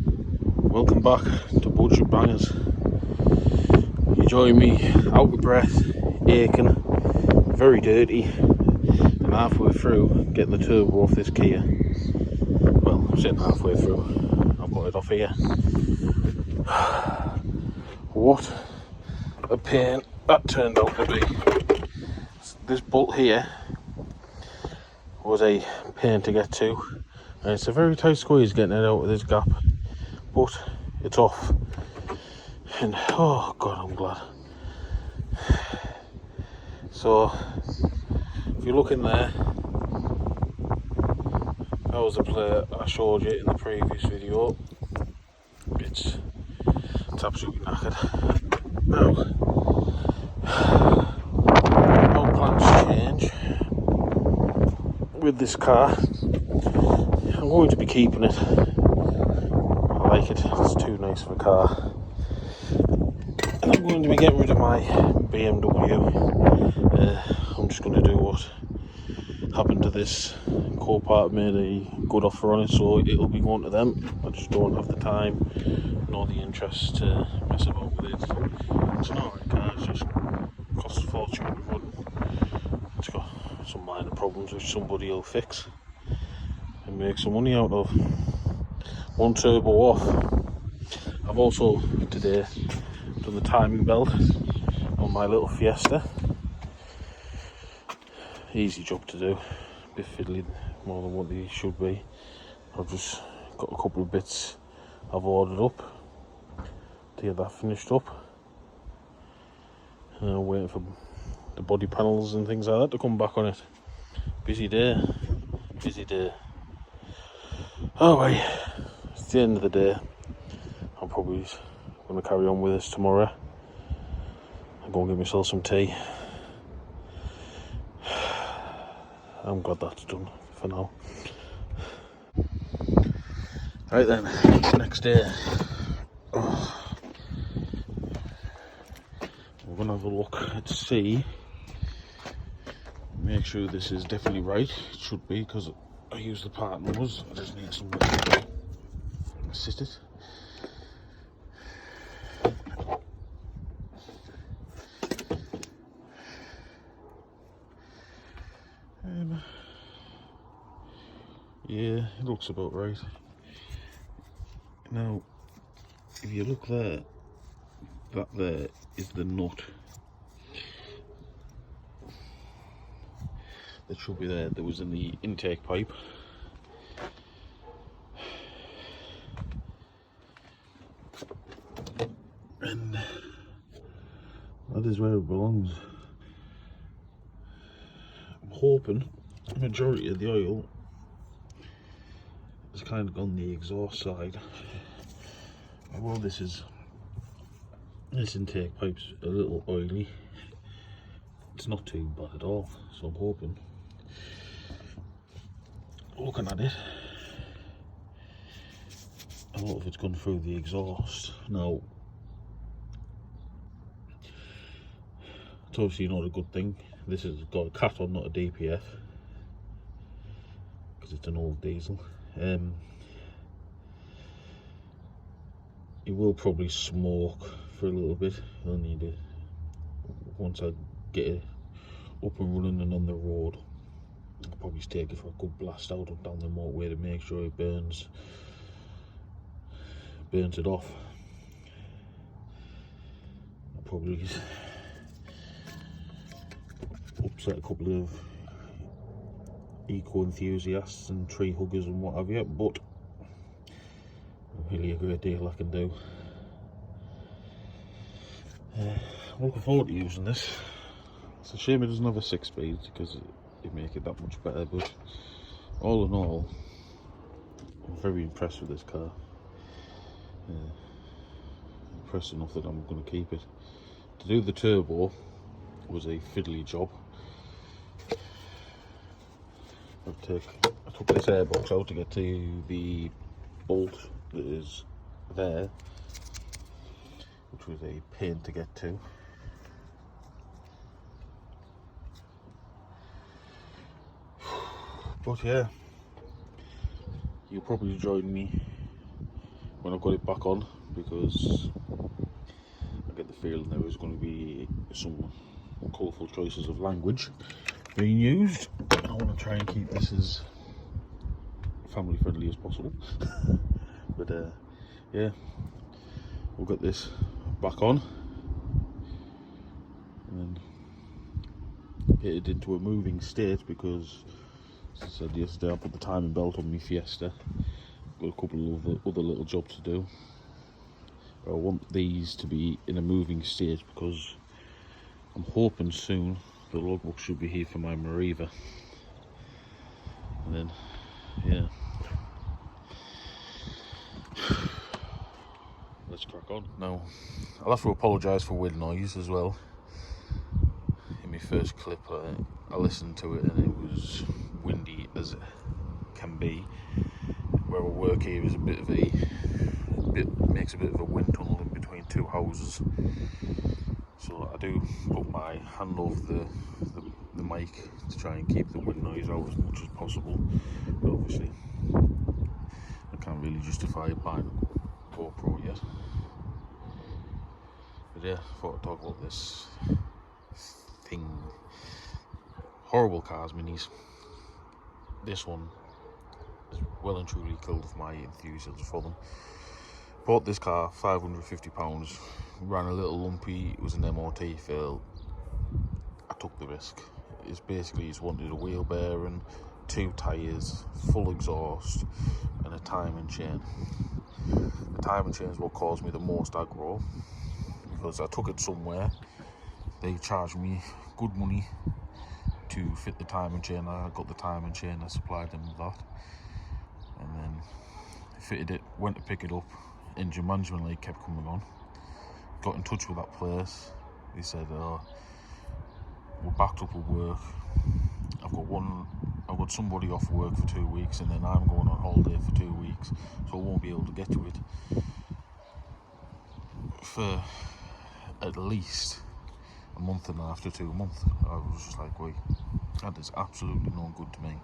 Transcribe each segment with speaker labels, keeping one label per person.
Speaker 1: Welcome back to Budget Bangers. You join me out of breath, aching, very dirty, and halfway through getting the turbo off this Kia. Well, I'm saying halfway through, I've got it off here. What a pain that turned out to be. This bolt here was a pain to get to, and it's a very tight squeeze getting it out of this gap, but it's off, and oh god, I'm glad. So if you look in there, that was the plate I showed you in the previous video. It's absolutely knackered. Now no plans change with this car. I'm going to be keeping it. I like it, it's too nice of a car. And I'm going to be getting rid of my BMW. I'm just going to do what happened to this. Copart made a good offer on it, so it'll be going to them. I just don't have the time nor the interest to mess about with it. It's an alright car, it's just costs a fortune to run. It's got some minor problems which somebody will fix and make some money out of. One turbo off. I've also today done the timing belt on my little Fiesta. Easy job to do, a bit fiddly, more than what they should be. I've just got a couple of bits I've ordered up to get that finished up. Waiting for the body panels and things like that to come back on it. Busy day, busy day. Oh wait, it's the end of the day. I'm probably going to carry on with this tomorrow. I'm going to get myself some tea. I'm glad that's done for now. Right then, next day. We're going to have a look to see. Make sure this is definitely right. It should be, because I use the part numbers. I just need somewhere to sit it. Yeah, it looks about right. Now, if you look there, that there is the nut that should be there. That was in the intake pipe. And that is where it belongs. I'm hoping the majority of the oil has kind of gone the exhaust side. Well, this intake pipe's a little oily. It's not too bad at all, so I'm hoping. Looking at it, a lot of it's gone through the exhaust. Now, it's obviously not a good thing. This has got a cat on, not a DPF, because it's an old diesel. It will probably smoke for a little bit. I'll need it once I get it up and running and on the road. I'll probably take it for a good blast out and down the motorway to make sure it burns it off. I'll probably upset a couple of eco enthusiasts and tree huggers and what have you, but really a great deal I can do. I'm looking forward to using this. It's a shame it doesn't have a 6-speed, because it'd make it that much better, but all in all, I'm very impressed with this car. Impressed enough that I'm going to keep it. To do the turbo was a fiddly job. I took this airbox out to get to the bolt that is there, which was a pain to get to. But yeah, you'll probably join me when I've got it back on, because I get the feeling there is going to be some colourful choices of language being used. I want to try and keep this as family friendly as possible. But yeah, we'll get this back on and then get it into a moving state, because as I said yesterday, I put the timing belt on my Fiesta. Got a couple of other little jobs to do. But I want these to be in a moving state, because I'm hoping soon the logbook should be here for my Mariva. And then, yeah, let's crack on. Now, I'll have to apologise for wind noise as well. In my first clip, I listened to it and it was windy as it can be. Where I work here is makes a bit of a wind tunnel in between two houses. So I do put my hand over the mic to try and keep the wind noise out as much as possible. But obviously, I can't really justify buying a GoPro yet. But yeah, I thought I'd talk about this thing. Horrible cars, minis. This one has well and truly killed my enthusiasm for them. Bought this car, £550, ran a little lumpy, it was an MOT fail. I took the risk. It's basically just wanted a wheel bearing, 2 tyres, full exhaust and a timing chain. The timing chain is what caused me the most aggro, because I took it somewhere, they charged me good money to fit the timing chain. I got the timing chain, I supplied them with that, and then fitted it, went to pick it up, engine management light kept coming on. Got in touch with that place, they said, we're backed up with work, I've got somebody off work for 2 weeks, and then I'm going on holiday for 2 weeks, so I won't be able to get to it for at least a month and a half to 2 months. I was just like, wait, that is absolutely no good to me.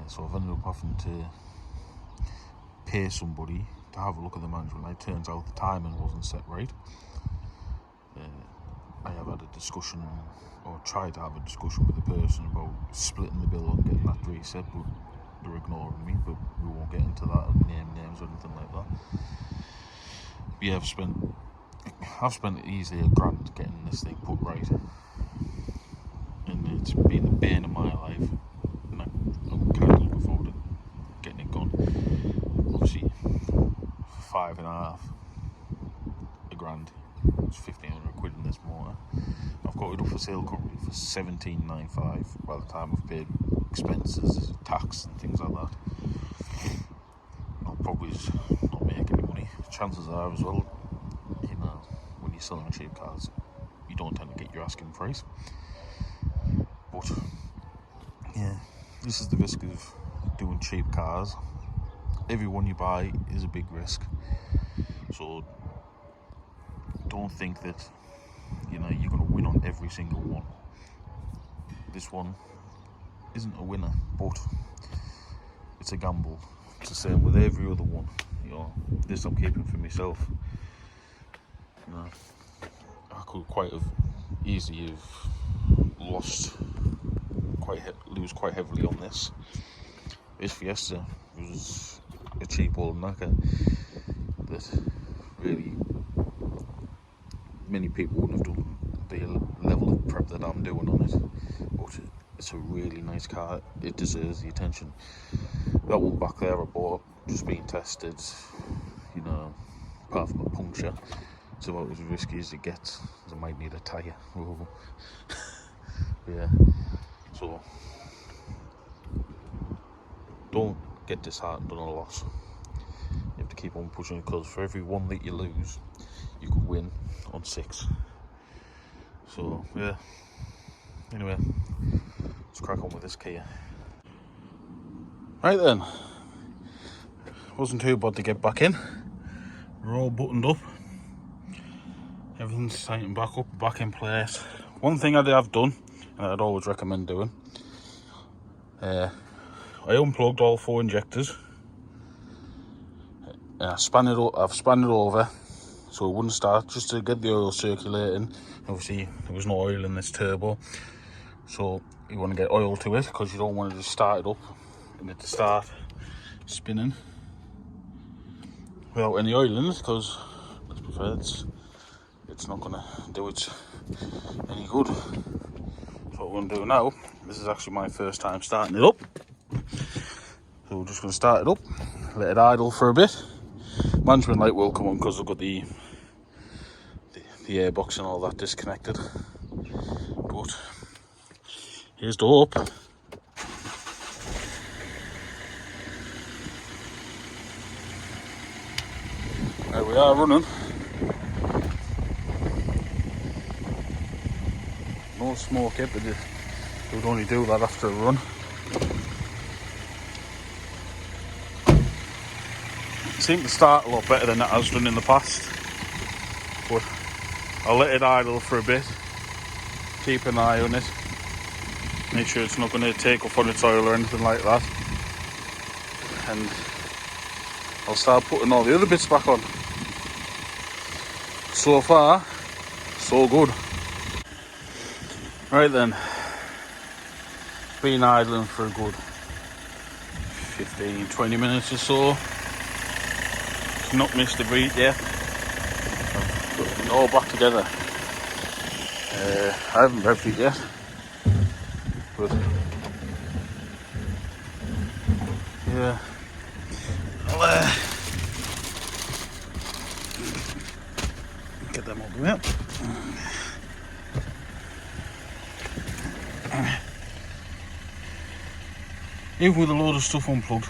Speaker 1: So I've ended up having to pay somebody to have a look at the management light. Turns out the timing wasn't set right. I have had a discussion, or tried to have a discussion with the person about splitting the bill and getting that reset, but they're ignoring me. But we won't get into that and name names or anything like that. But yeah, I've spent easily £1,000 getting this thing put right, and it's been the bane of my life, and I'm kind of looking forward to getting it gone. Obviously, for £5.5 grand, it's 1,500 quid in this motor. I've got it up for sale currently for 17.95 by the time I've paid expenses, tax and things like that. I'll probably not make any money. Chances are as well, you know, when you're selling cheap cars, you don't tend to get your asking price. But yeah, this is the risk of doing cheap cars. Every one you buy is a big risk, so don't think that, you know, you're going to win on every single one. This one isn't a winner, but it's a gamble. It's the same with every other one. You know, this I'm keeping for myself. You know, I could quite have easily have lose quite heavily on this. This Fiesta was a cheap old knacker that really many people wouldn't have done the level of prep that I'm doing on it, but it's a really nice car. It deserves the attention. That one back there I bought, just being tested, you know, apart from a puncture, it's about as risky as it gets, as I might need a tyre. Yeah, so don't get disheartened on a loss. You have to keep on pushing, because for every one that you lose, you could win on 6. So yeah, anyway, let's crack on with this Kia. Right then, wasn't too bad to get back in. We're all buttoned up, everything's tightened back in place. One thing I have done, and I'd always recommend doing, I unplugged all 4 injectors, I've spun it over so it wouldn't start, just to get the oil circulating. Obviously there was no oil in this turbo, so you want to get oil to it because you don't want to just start it up and it to start spinning without any oil in it, because let's be fair, it's not going to do it any good. So what we're going to do now, this is actually my first time starting it up, so we're just going to start it up, let it idle for a bit. Management light will come on because I've got the airbox and all that disconnected. But here's the hope. There we are, running. No smoke yet, but it would only do that after a run. It seemed to start a lot better than it has done in the past, but I'll let it idle for a bit, keep an eye on it, make sure it's not going to take off on its oil or anything like that, and I'll start putting all the other bits back on. So far, so good. Right then, it's been idling for a good 15-20 minutes or so. It's not missed a beat yet. I've got it all back together. I haven't revved it yet, but yeah, I'll get them open up. Even with a load of stuff unplugged,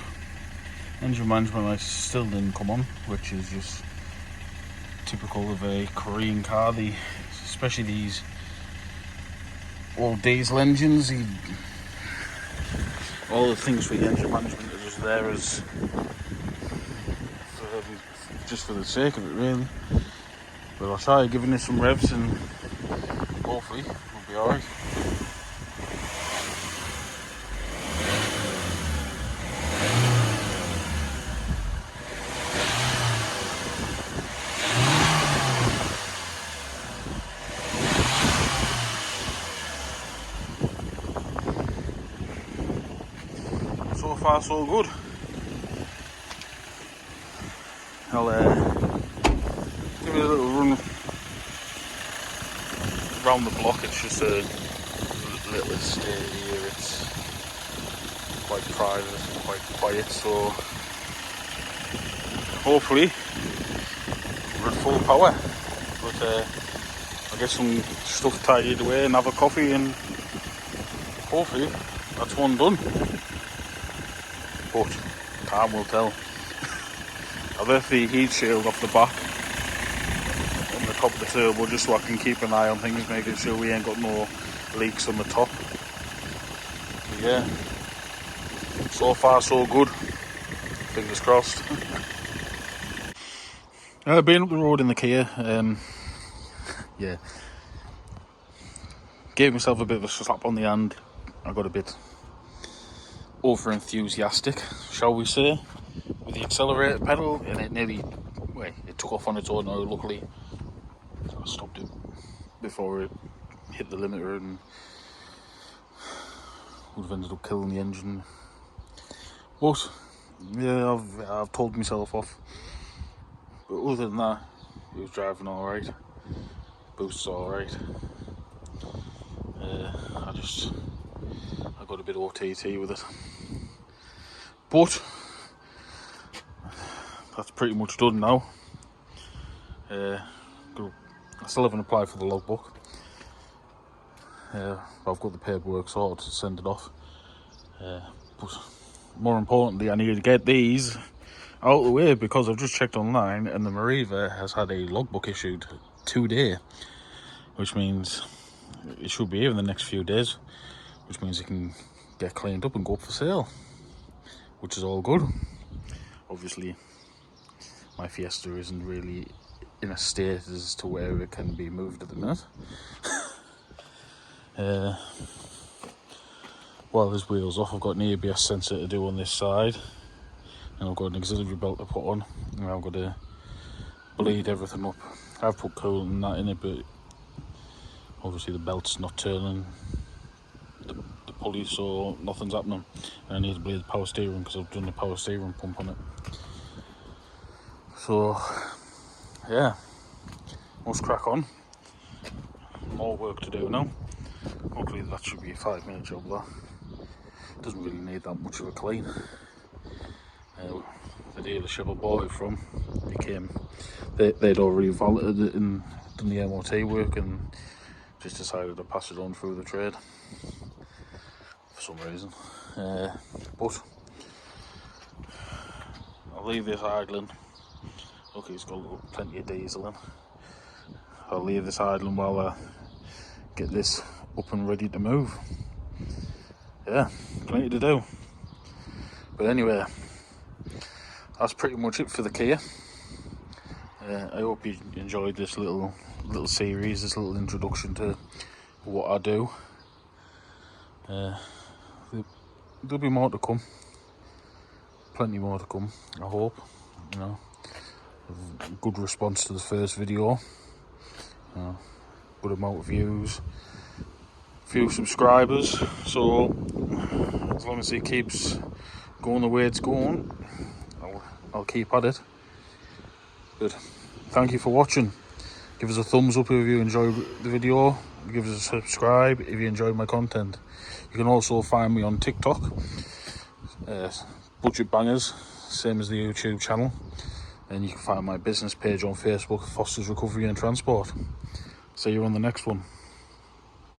Speaker 1: engine management lights still didn't come on, which is just typical of a Korean car. Especially these old diesel engines, all the things for the engine management are just there as just for the sake of it, really. But I'll try giving it some revs and hopefully we'll be alright. So far so good. I'll give it a little run around the block. It's just a little estate here, it's quite private and quite quiet, so hopefully we're at full power. But I'll get some stuff tidied away and have a coffee, and hopefully that's one done. But time will tell. I've left the heat shield off the back on the top of the turbo just so I can keep an eye on things, making sure we ain't got no leaks on the top. But yeah, so far so good. Fingers crossed. Being up the road in the Kia, yeah, gave myself a bit of a slap on the hand. I got a bit over enthusiastic, shall we say, with the accelerator pedal, and it took off on its own. Luckily, so I stopped it before it hit the limiter and would have ended up killing the engine. But yeah, I've told myself off. But other than that, it was driving alright. Boost's alright. I got a bit of OTT with it. But that's pretty much done now. I still haven't applied for the logbook. I've got the paperwork sorted to send it off. But more importantly, I need to get these out of the way, because I've just checked online and the Mariva has had a logbook issued today, which means it should be here in the next few days, which means it can get cleaned up and go up for sale, which is all good. Obviously my Fiesta isn't really in a state as to where it can be moved at the minute. While there's wheels off, I've got an ABS sensor to do on this side. and I've got an auxiliary belt to put on, and I've got to bleed everything up. I've put coolant and that in it, but obviously the belt's not turning the pulley, so nothing's happening. And I need to bleed the power steering because I've done the power steering pump on it. So yeah, must crack on. More work to do now. Hopefully that should be a 5-minute job. That doesn't really need that much of a clean. The dealership I bought it from, they'd already validated it and done the MOT work, and just decided to pass it on through the trade for some reason. But I'll leave this idling. Look, it's got plenty of diesel in. I'll leave this idling while I get this up and ready to move. Yeah, plenty to do. But anyway, that's pretty much it for the Kia. I hope you enjoyed this little series, this little introduction to what I do. There'll be more to come. Plenty more to come, I hope. You know, good response to the first video. Good amount of views, few subscribers. So as long as it keeps going the way it's going, I'll keep at it. Good. Thank you for watching. Give us a thumbs up if you enjoyed the video. Give us a subscribe if you enjoyed my content. You can also find me on TikTok, Budget Bangers, same as the YouTube channel. And you can find my business page on Facebook, Foster's Recovery and Transport. See you on the next one.